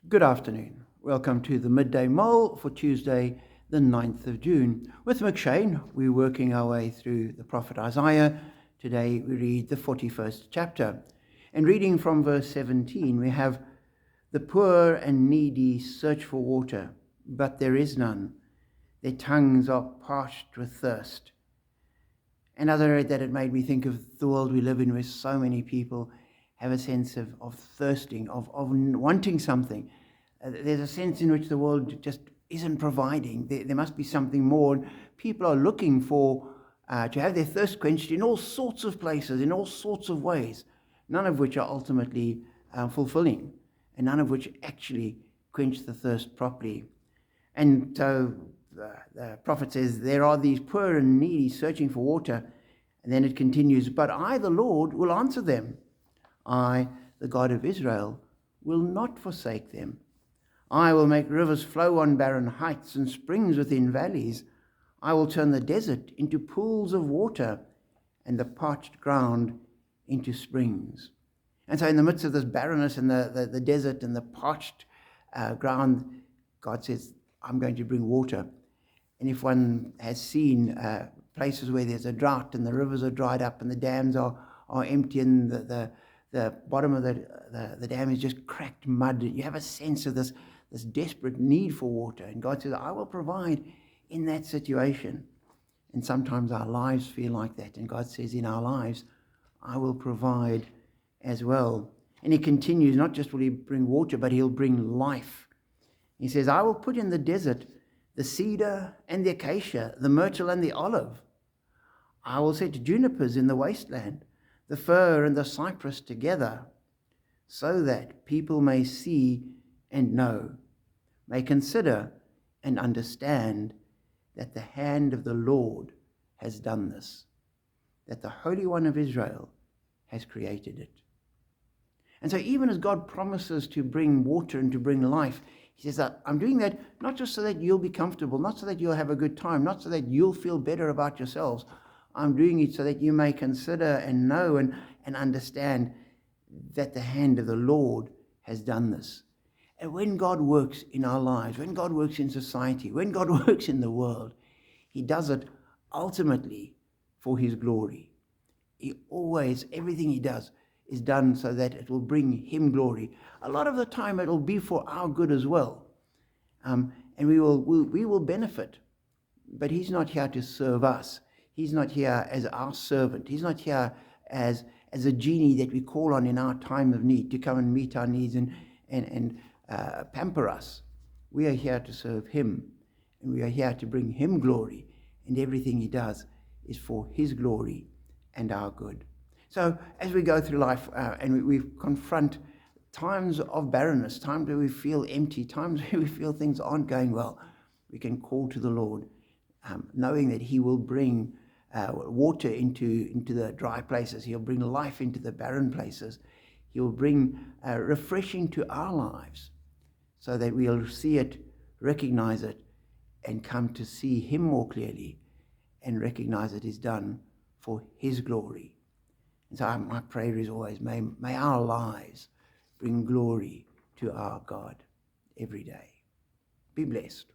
Good afternoon. Welcome to the Midday Mull for Tuesday, the 9th of June. With McShane, we're working our way through the prophet Isaiah. Today we read the 41st chapter. And reading from verse 17, we have, "The poor and needy search for water, but there is none. Their tongues are parched with thirst." And as I read that, it made me think of the world we live in, where so many people have a sense of thirsting, of wanting something. There's a sense in which the world just isn't providing. There must be something more. People are looking for to have their thirst quenched in all sorts of places, in all sorts of ways, none of which are ultimately fulfilling, and none of which actually quench the thirst properly. And so the prophet says, there are these poor and needy searching for water. And then it continues, "But I, the Lord, will answer them. I, the God of Israel, will not forsake them. I will make rivers flow on barren heights and springs within valleys. I will turn the desert into pools of water and the parched ground into springs." And so in the midst of this barrenness and the desert and the parched ground, God says, I'm going to bring water. And if one has seen places where there's a drought and the rivers are dried up and the dams are empty and the bottom of the dam is just cracked mud, you have a sense of this desperate need for water. And God says, I will provide in that situation. And sometimes our lives feel like that. And God says, in our lives, I will provide as well. And he continues, not just will he bring water, but he'll bring life. He says, I will put in the desert the cedar and the acacia, the myrtle and the olive. I will set junipers in the wasteland, the fir and the cypress together, so that people may see and know, may consider and understand that the hand of the Lord has done this, that the Holy One of Israel has created it. And so even as God promises to bring water and to bring life, he says that I'm doing that not just so that you'll be comfortable, not so that you'll have a good time, not so that you'll feel better about yourselves. I'm doing it so that you may consider and know and understand that the hand of the Lord has done this. And when God works in our lives, when God works in society, when God works in the world, he does it ultimately for his glory. He always, everything he does is done so that it will bring him glory. A lot of the time it will be for our good as well. And we will benefit. But he's not here to serve us. He's not here as our servant. He's not here as a genie that we call on in our time of need to come and meet our needs and pamper us. We are here to serve him. And we are here to bring him glory. And everything he does is for his glory and our good. So as we go through life and we confront times of barrenness, times where we feel empty, times where we feel things aren't going well, we can call to the Lord, knowing that he will bring water into the dry places. He'll bring life into the barren places. He'll bring refreshing to our lives so that we'll see it, recognize it, and come to see him more clearly and recognize it is done for his glory. And so my prayer is always, may our lives bring glory to our God every day. Be blessed.